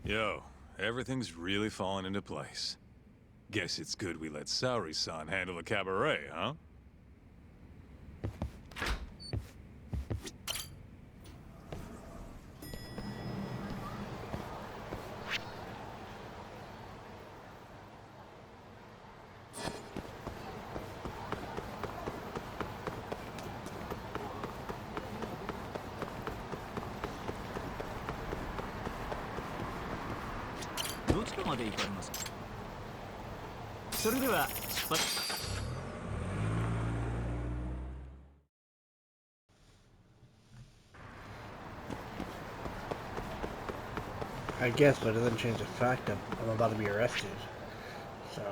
Yo, everything's really falling into place. Guess it's good we let Saori-san handle the cabaret, huh? I guess, but it doesn't change the fact that I'm about to be arrested. So.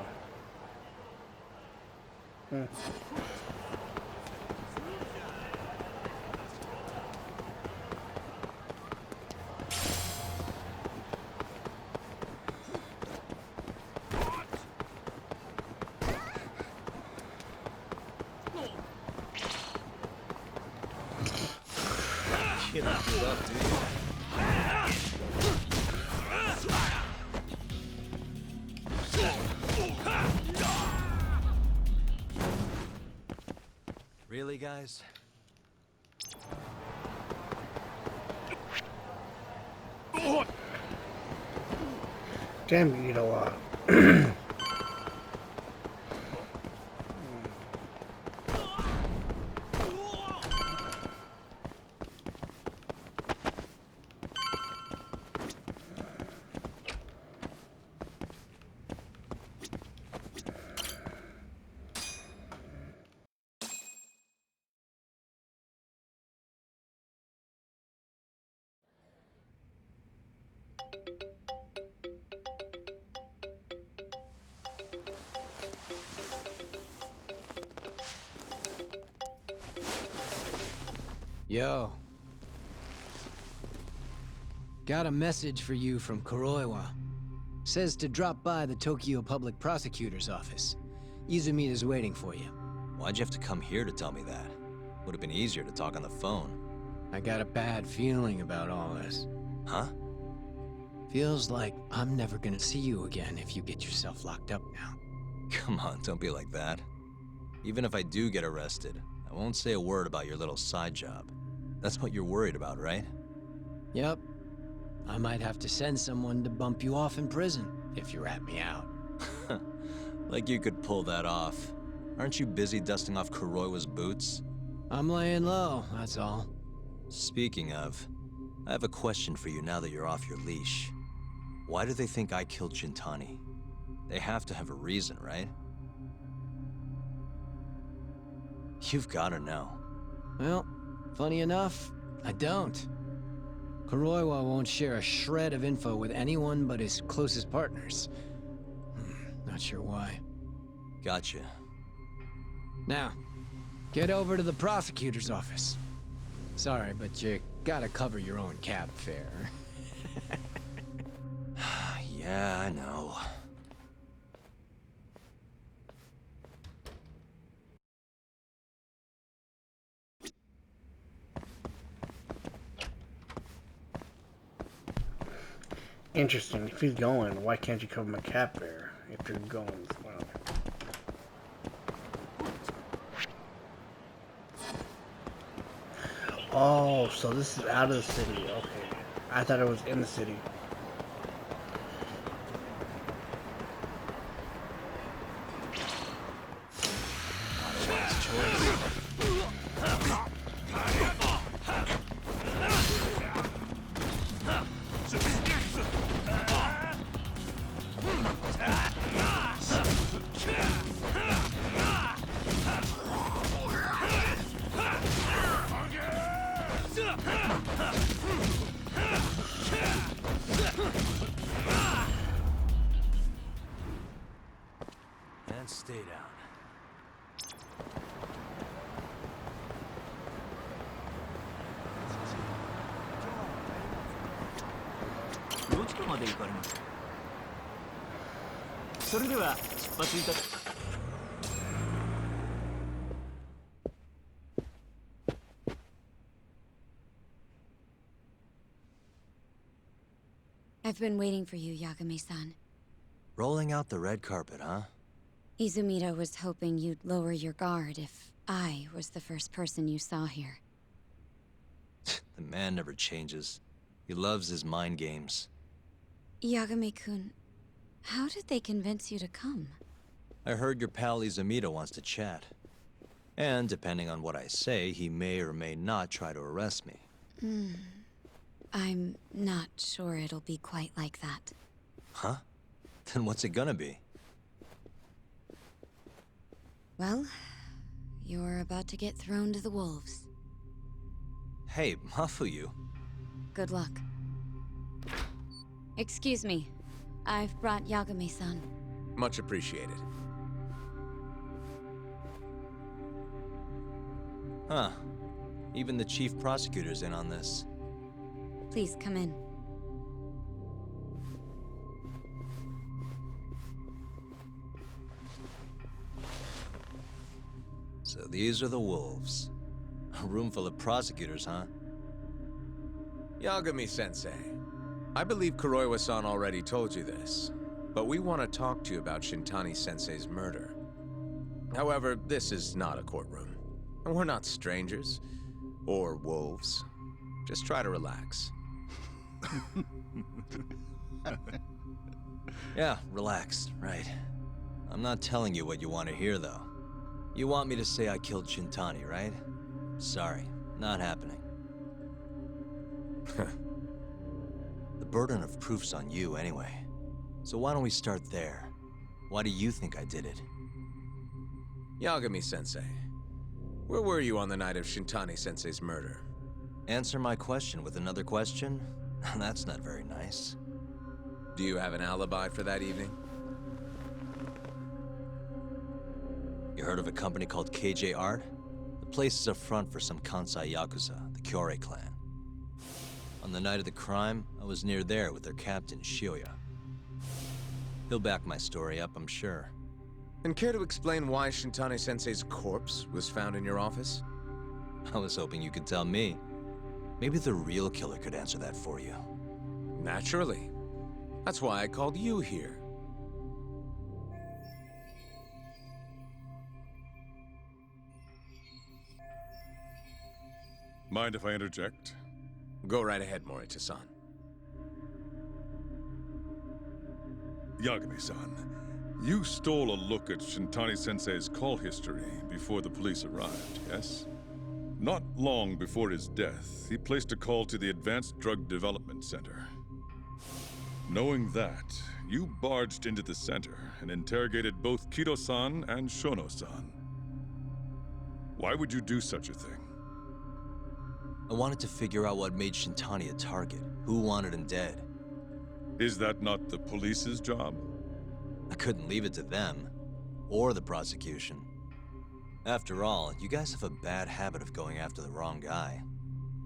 Get up, dude. Really, guys? Damn, you eat a lot. Yo. Got a message for you from Kuroiwa. Says to drop by the Tokyo Public Prosecutor's office. Izumina's waiting for you. Why'd you have to come here to tell me that? Would have been easier to talk on the phone. I got a bad feeling about all this. Huh? Feels like I'm never gonna see you again if you get yourself locked up now. Come on, don't be like that. Even if I do get arrested, I won't say a word about your little side job. That's what you're worried about, right? Yep. I might have to send someone to bump you off in prison if you rat me out. Like you could pull that off. Aren't you busy dusting off Kuroiwa's boots? I'm laying low, that's all. Speaking of, I have a question for you now that you're off your leash. Why do they think I killed Shintani? They have to have a reason, right? You've gotta know. Well, funny enough, I don't. Kuroiwa won't share a shred of info with anyone but his closest partners. Not sure why. Gotcha. Now, get over to the prosecutor's office. Sorry, but you gotta cover your own cab fare. Yeah, I know. Interesting. If he's going, why can't you cover my cab fare if you're going as well? Oh, so this is out of the city. Okay. I thought it was in the city. And stay down. I've been waiting for you, Yagami-san. Rolling out the red carpet, huh? Izumida was hoping you'd lower your guard if I was the first person you saw here. The man never changes. He loves his mind games. Yagami-kun, how did they convince you to come? I heard your pal Izumida wants to chat. And depending on what I say, he may or may not try to arrest me. I'm not sure it'll be quite like that. Huh? Then what's it gonna be? Well, you're about to get thrown to the wolves. Hey, Mafuyu. Good luck. Excuse me. I've brought Yagami-san. Much appreciated. Huh. Even the chief prosecutor's in on this. Please come in. So these are the wolves. A room full of prosecutors, huh? Yagami-sensei, I believe Kuroiwa-san already told you this, but we want to talk to you about Shintani-sensei's murder. However, this is not a courtroom, and we're not strangers, or wolves. Just try to relax. Yeah, relax, right. I'm not telling you what you want to hear, though. You want me to say I killed Shintani, right? Sorry, not happening. The burden of proof's on you anyway. So why don't we start there? Why do you think I did it? Yagami-sensei, where were you on the night of Shintani-sensei's murder? Answer my question with another question? That's not very nice. Do you have an alibi for that evening? You heard of a company called KJ Art? The place is a front for some Kansai Yakuza, the Kyorei clan. On the night of the crime, I was near there with their captain, Shioya. He'll back my story up, I'm sure. And care to explain why Shintani-sensei's corpse was found in your office? I was hoping you could tell me. Maybe the real killer could answer that for you. Naturally. That's why I called you here. Mind if I interject? Go right ahead, Morita-san. Yagami-san, you stole a look at Shintani-sensei's call history before the police arrived, yes? Not long before his death, he placed a call to the Advanced Drug Development Center. Knowing that, you barged into the center and interrogated both Kido-san and Shono-san. Why would you do such a thing? I wanted to figure out what made Shintani a target, who wanted him dead. Is that not the police's job? I couldn't leave it to them, or the prosecution. After all, you guys have a bad habit of going after the wrong guy.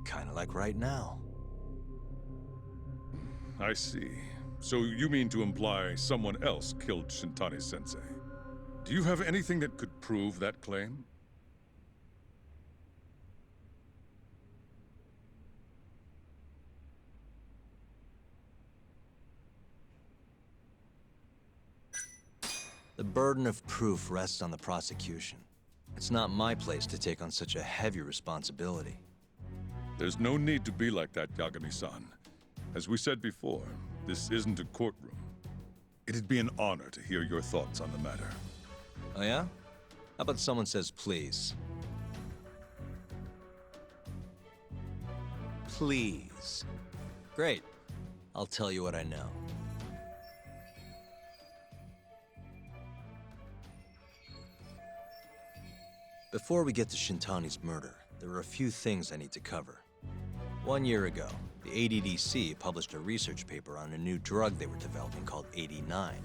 Kinda like right now. I see. So you mean to imply someone else killed Shintani-sensei? Do you have anything that could prove that claim? The burden of proof rests on the prosecution. It's not my place to take on such a heavy responsibility. There's no need to be like that, Yagami-san. As we said before, this isn't a courtroom. It'd be an honor to hear your thoughts on the matter. Oh yeah? How about someone says please? Please. Great. I'll tell you what I know. Before we get to Shintani's murder, there are a few things I need to cover. 1 year ago, the ADDC published a research paper on a new drug they were developing called 89.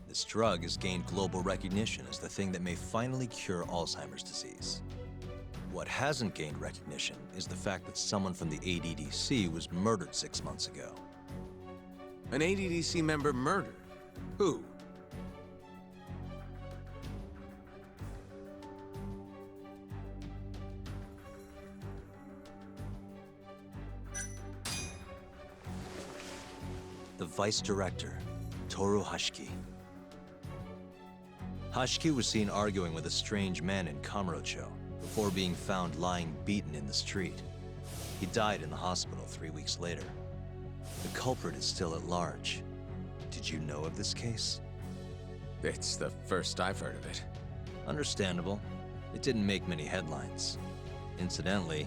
This drug has gained global recognition as the thing that may finally cure Alzheimer's disease. What hasn't gained recognition is the fact that someone from the ADDC was murdered 6 months ago. An ADDC member murdered? Who? the vice director, Toru Hashiki. Hashiki was seen arguing with a strange man in Kamurocho before being found lying beaten in the street. He died in the hospital 3 weeks later. The culprit is still at large. Did you know of this case? It's the first I've heard of it. Understandable. It didn't make many headlines. Incidentally,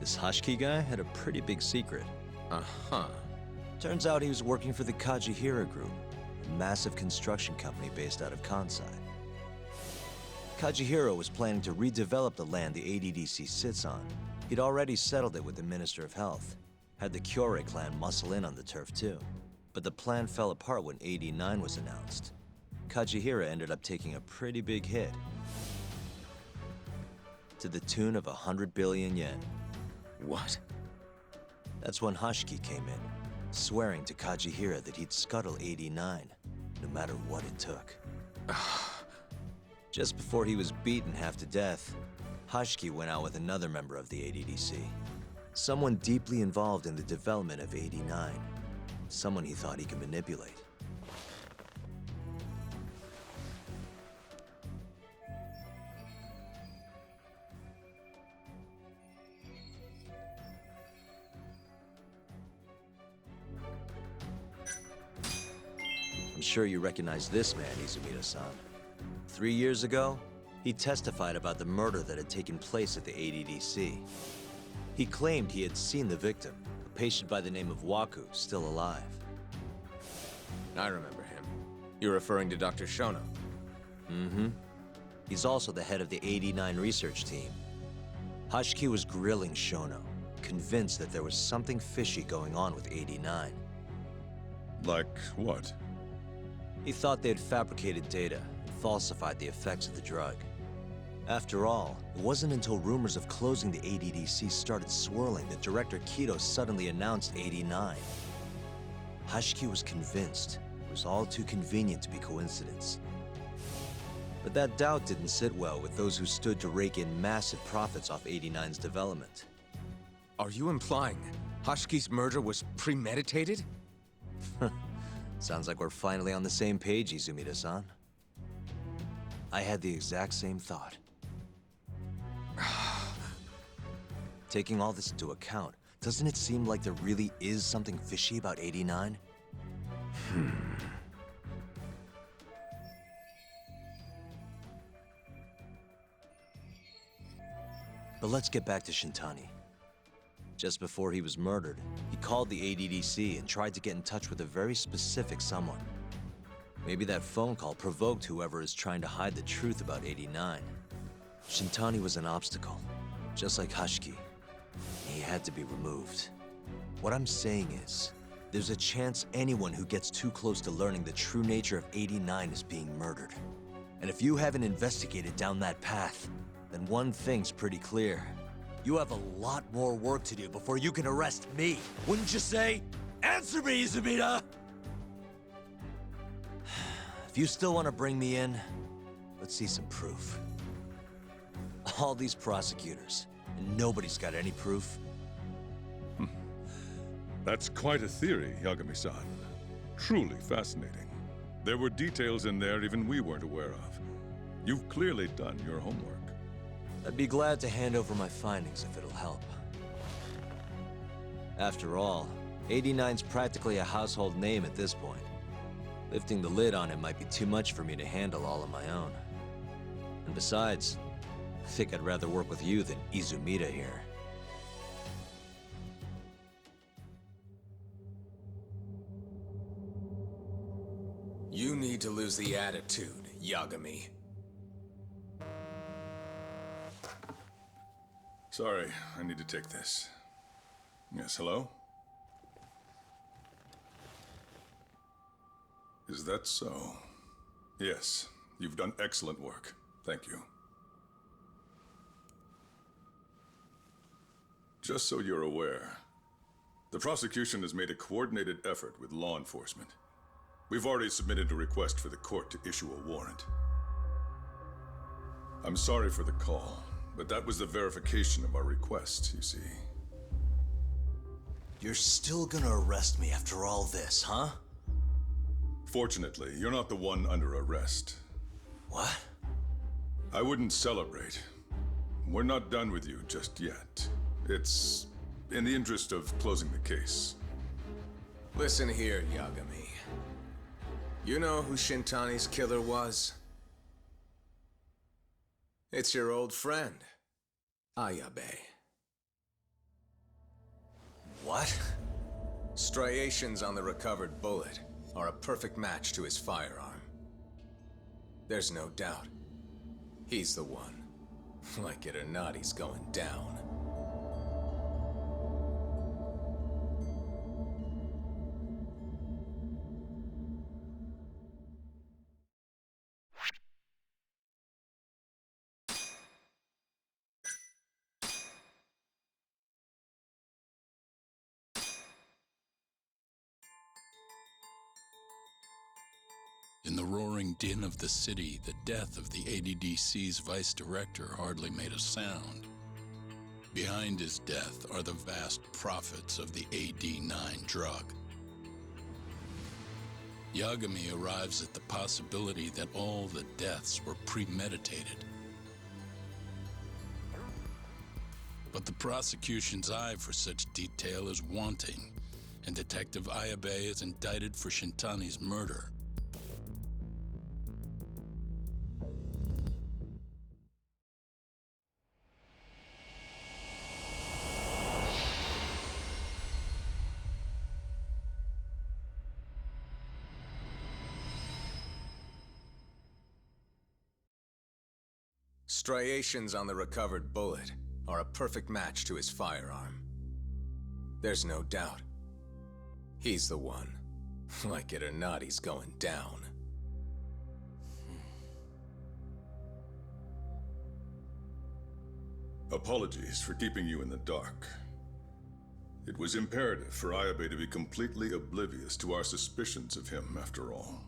this Hashiki guy had a pretty big secret. Uh-huh. Turns out he was working for the Kajihira Group, a massive construction company based out of Kansai. Kajihira was planning to redevelop the land the ADDC sits on. He'd already settled it with the Minister of Health, had the Kyorei clan muscle in on the turf too. But the plan fell apart when 89 was announced. Kajihira ended up taking a pretty big hit, to the tune of 100 billion yen. What? That's when Hashiki came in, swearing to Kajihira that he'd scuttle 89, no matter what it took. Just before he was beaten half to death, Hashiki went out with another member of the ADDC. Someone deeply involved in the development of 89. Someone he thought he could manipulate. I'm sure you recognize this man, Izumida-san. 3 years ago, he testified about the murder that had taken place at the ADDC. He claimed he had seen the victim, a patient by the name of Waku, still alive. I remember him. You're referring to Dr. Shono? Mm-hmm. He's also the head of the 89 research team. Hashiki was grilling Shono, convinced that there was something fishy going on with 89. Like what? He thought they had fabricated data and falsified the effects of the drug. After all, it wasn't until rumors of closing the ADDC started swirling that Director Kido suddenly announced 89. Hashiki was convinced it was all too convenient to be coincidence. But that doubt didn't sit well with those who stood to rake in massive profits off 89's development. Are you implying Hashiki's murder was premeditated? Sounds like we're finally on the same page, Izumida-san. I had the exact same thought. Taking all this into account, doesn't it seem like there really is something fishy about 89? But let's get back to Shintani. Just before he was murdered, he called the ADDC and tried to get in touch with a very specific someone. Maybe that phone call provoked whoever is trying to hide the truth about 89. Shintani was an obstacle, just like Hashiki. He had to be removed. What I'm saying is, there's a chance anyone who gets too close to learning the true nature of 89 is being murdered. And if you haven't investigated down that path, then one thing's pretty clear. You have a lot more work to do before you can arrest me. Wouldn't you say? Answer me, Izumida! If you still want to bring me in, let's see some proof. All these prosecutors, and nobody's got any proof. That's quite a theory, Yagami-san. Truly fascinating. There were details in there even we weren't aware of. You've clearly done your homework. I'd be glad to hand over my findings if it'll help. After all, 89's practically a household name at this point. Lifting the lid on it might be too much for me to handle all on my own. And besides, I think I'd rather work with you than Izumida here. You need to lose the attitude, Yagami. Sorry, I need to take this. Yes, hello? Is that so? Yes, you've done excellent work. Thank you. Just so you're aware, the prosecution has made a coordinated effort with law enforcement. We've already submitted a request for the court to issue a warrant. I'm sorry for the call, but that was the verification of our request, you see. You're still gonna arrest me after all this, huh? Fortunately, you're not the one under arrest. What? I wouldn't celebrate. We're not done with you just yet. It's in the interest of closing the case. Listen here, Yagami. You know who Shintani's killer was? It's your old friend, Ayabe. What? Striations on the recovered bullet are a perfect match to his firearm. There's no doubt. He's the one. Like it or not, he's going down. In the roaring din of the city, the death of the ADDC's vice director hardly made a sound. Behind his death are the vast profits of the AD9 drug. Yagami arrives at the possibility that all the deaths were premeditated. But the prosecution's eye for such detail is wanting, and Detective Ayabe is indicted for Shintani's murder. Striations on the recovered bullet are a perfect match to his firearm. There's no doubt. He's the one. Like it or not, he's going down. Apologies for keeping you in the dark. It was imperative for Ayabe to be completely oblivious to our suspicions of him, after all.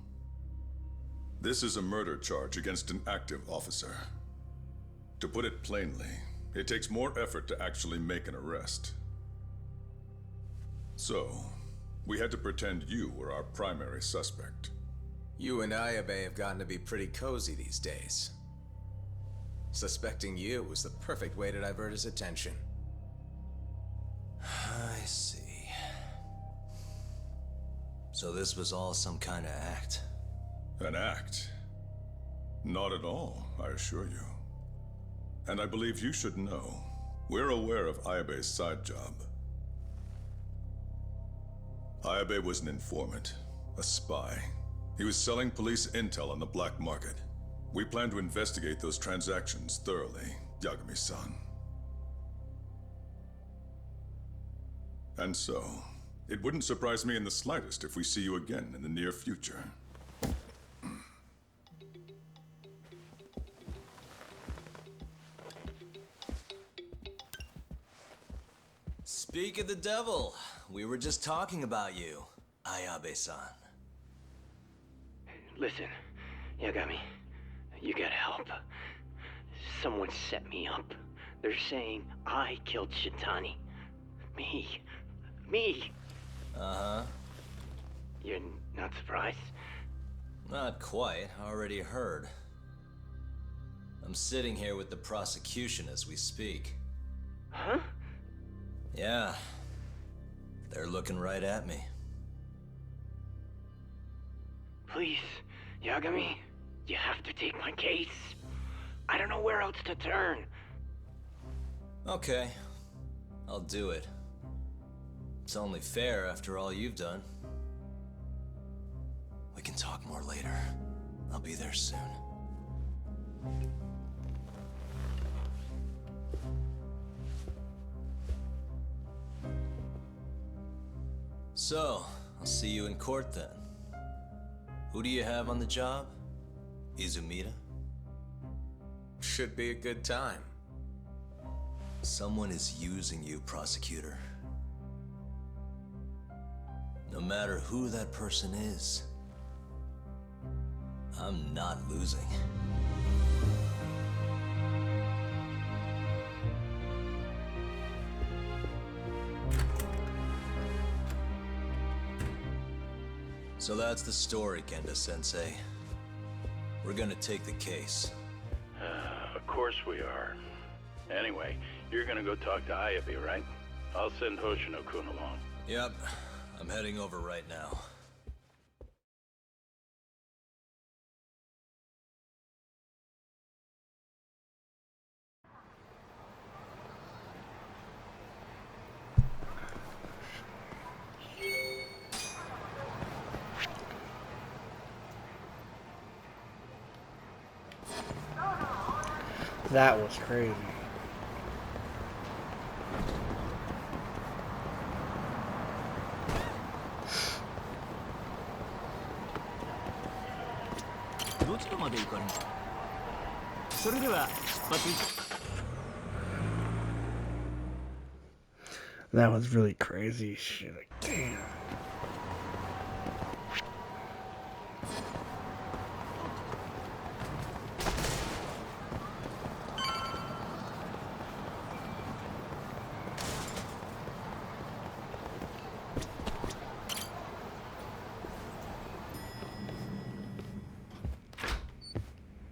This is a murder charge against an active officer. To put it plainly, it takes more effort to actually make an arrest. So, we had to pretend you were our primary suspect. You and Ayabe have gotten to be pretty cozy these days. Suspecting you was the perfect way to divert his attention. I see. So this was all some kind of act. An act? Not at all, I assure you. And I believe you should know, we're aware of Ayabe's side job. Ayabe was an informant, a spy. He was selling police intel on the black market. We plan to investigate those transactions thoroughly, Yagami-san. And so, it wouldn't surprise me in the slightest if we see you again in the near future. Speak of the devil, we were just talking about you, Ayabe-san. Listen, Yagami, you gotta help. Someone set me up. They're saying I killed Shintani. Me. Uh-huh. You're not surprised? Not quite, already heard. I'm sitting here with the prosecution as we speak. Huh? Yeah. They're looking right at me. Please, Yagami, you have to take my case. I don't know where else to turn. Okay. I'll do it. It's only fair after all you've done. We can talk more later. I'll be there soon. So, I'll see you in court then. Who do you have on the job? Izumida? Should be a good time. Someone is using you, prosecutor. No matter who that person is, I'm not losing. So that's the story, Genda-sensei. We're gonna take the case. Of course we are. Anyway, you're gonna go talk to Ayabe, right? I'll send Hoshino-kun along. Yep, I'm heading over right now. That was crazy. That was really crazy shit. Like, damn.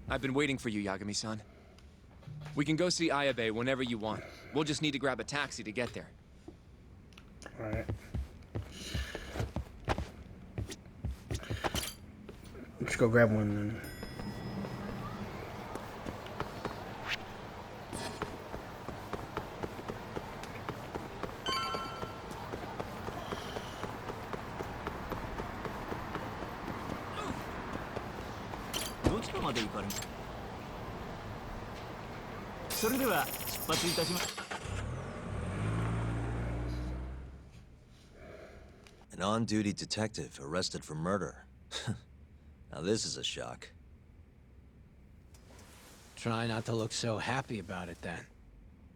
I've been waiting for you, Yagami-san. We can go see Ayabe whenever you want. We'll just need to grab a taxi to get there. Alright. Let's go grab one then. An on-duty detective arrested for murder. Now this is a shock. Try not to look so happy about it then.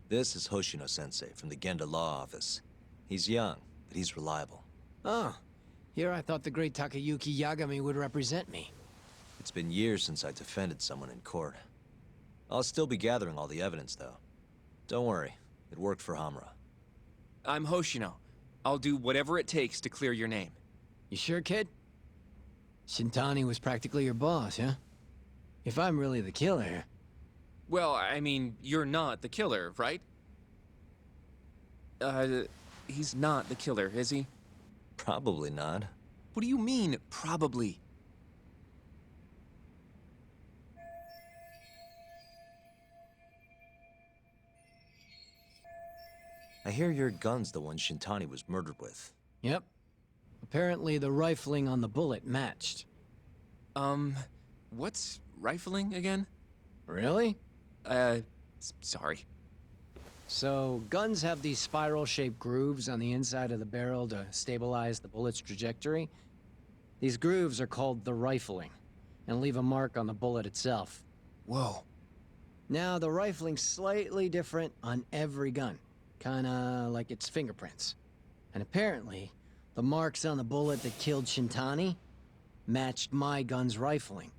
This is Hoshino-sensei from the Genda Law Office. He's young, but he's reliable. Oh, here I thought the great Takayuki Yagami would represent me. It's been years since I defended someone in court. I'll still be gathering all the evidence, though. Don't worry, it worked for Hamura. I'm Hoshino. I'll do whatever it takes to clear your name. You sure, kid? Shintani was practically your boss, huh? If I'm really the killer... Well, I mean, you're not the killer, right? He's not the killer, is he? Probably not. What do you mean, probably? I hear your gun's the one Shintani was murdered with. Yep. Apparently the rifling on the bullet matched. What's rifling again? Really? Sorry. So, guns have these spiral-shaped grooves on the inside of the barrel to stabilize the bullet's trajectory. These grooves are called the rifling, and leave a mark on the bullet itself. Whoa. Now, the rifling's slightly different on every gun. Kinda like its fingerprints. And apparently, the marks on the bullet that killed Shintani matched my gun's rifling.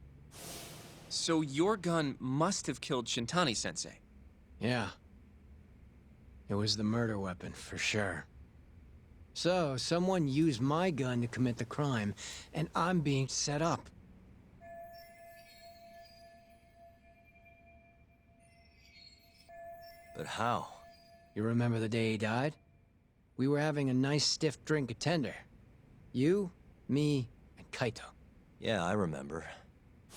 So your gun must have killed Shintani-sensei. Yeah. It was the murder weapon, for sure. So, someone used my gun to commit the crime, and I'm being set up. But how? You remember the day he died? We were having a nice stiff drink at Tender. You, me, and Kaito. Yeah, I remember.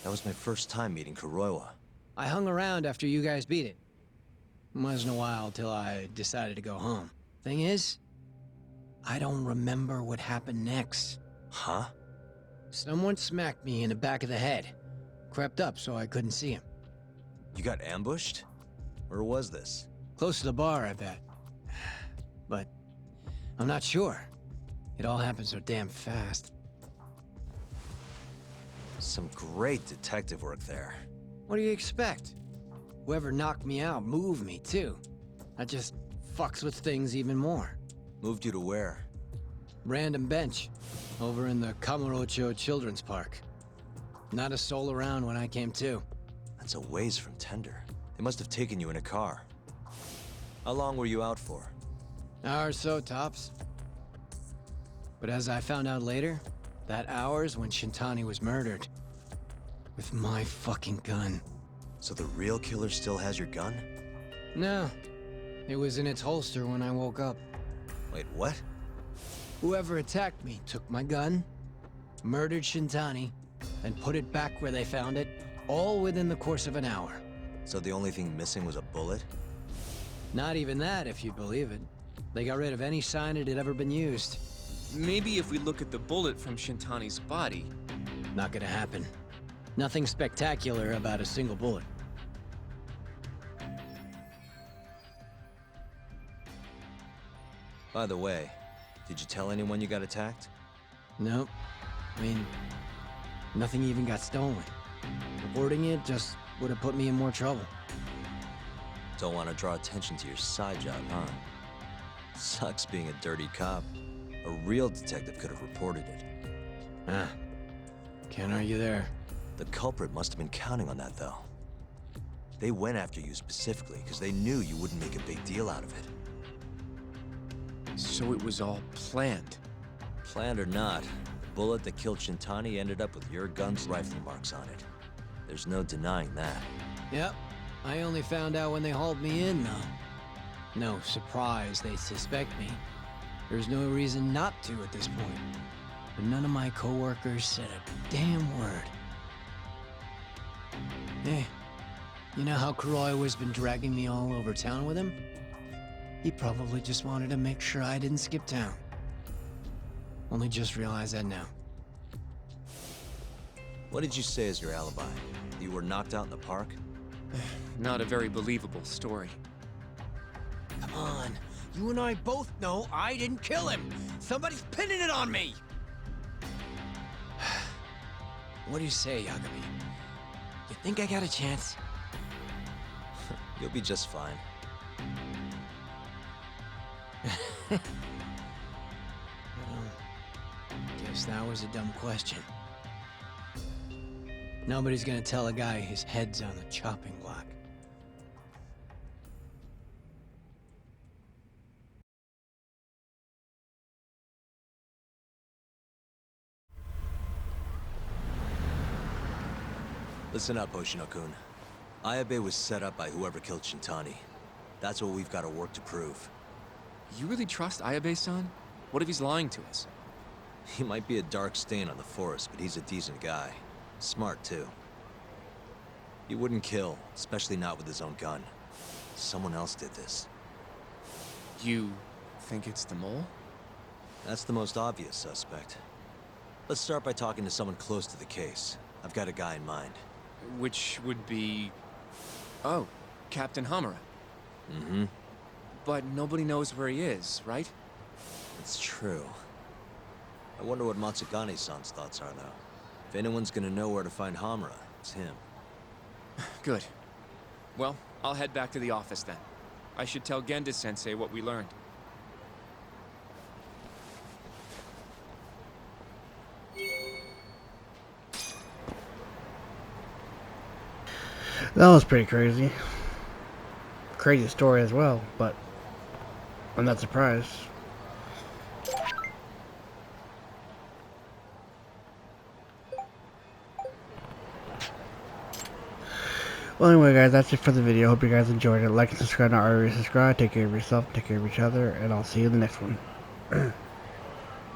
That was my first time meeting Kuroiwa. I hung around after you guys beat it. Wasn't a while till I decided to go home. Thing is, I don't remember what happened next. Huh? Someone smacked me in the back of the head. Crept up so I couldn't see him. You got ambushed? Where was this? Close to the bar, I bet. But I'm not sure. It all happened so damn fast. Some great detective work there. What do you expect? Whoever knocked me out moved me, too. That just fucks with things even more. Moved you to where? Random bench, over in the Kamurocho Children's Park. Not a soul around when I came to. That's a ways from Tender. They must have taken you in a car. How long were you out for? Hour or so, tops. But as I found out later, That hour's when Shintani was murdered. With my fucking gun. So the real killer still has your gun? No. It was in its holster when I woke up. Wait, what? Whoever attacked me took my gun, murdered Shintani, and put it back where they found it, all within the course of an hour. So the only thing missing was a bullet? Not even that, if you believe it. They got rid of any sign it had ever been used. Maybe if we look at the bullet from Shintani's body. Not gonna happen. Nothing spectacular about a single bullet. By the way, did you tell anyone you got attacked? Nope. I mean, nothing even got stolen. Reporting it just would have put me in more trouble. Don't want to draw attention to your side job, huh? Sucks being a dirty cop. A real detective could have reported it. Ah, can't argue there. The culprit must have been counting on that, though. They went after you specifically because they knew you wouldn't make a big deal out of it. So it was all planned. Planned or not, the bullet that killed Shintani ended up with your gun's rifle marks on it. There's no denying that. Yep. I only found out when they hauled me in, though. No surprise they suspect me. There's no reason not to at this point. But none of my coworkers said a damn word. Hey, you know how Kuroiwa has been dragging me all over town with him? He probably just wanted to make sure I didn't skip town. Only just realized that now. What did you say as your alibi? You were knocked out in the park? Not a very believable story. Come on, you and I both know I didn't kill him. Somebody's pinning it on me. What do you say, Yagami? You think I got a chance? You'll be just fine. Well, guess that was a dumb question. Nobody's gonna tell a guy his head's on the chopping block. Listen up, Hoshino-kun. Ayabe was set up by whoever killed Shintani. That's what we've got to work to prove. You really trust Ayabe-san? What if he's lying to us? He might be a dark stain on the force, but he's a decent guy. Smart, too. He wouldn't kill, especially not with his own gun. Someone else did this. You think it's the mole? That's the most obvious suspect. Let's start by talking to someone close to the case. I've got a guy in mind. Which would be... Oh, Captain Hamura. Mm-hmm. But nobody knows where he is, right? It's true. I wonder what Matsugane-san's thoughts are, though. If anyone's gonna know where to find Hamura, it's him. Good. Well, I'll head back to the office then. I should tell Genda-sensei what we learned. That was pretty crazy. Crazy story as well, but I'm not surprised. Well, anyway, guys, that's it for the video. Hope you guys enjoyed it. Like and subscribe, not already subscribe. Take care of yourself, take care of each other, and I'll see you in the next one.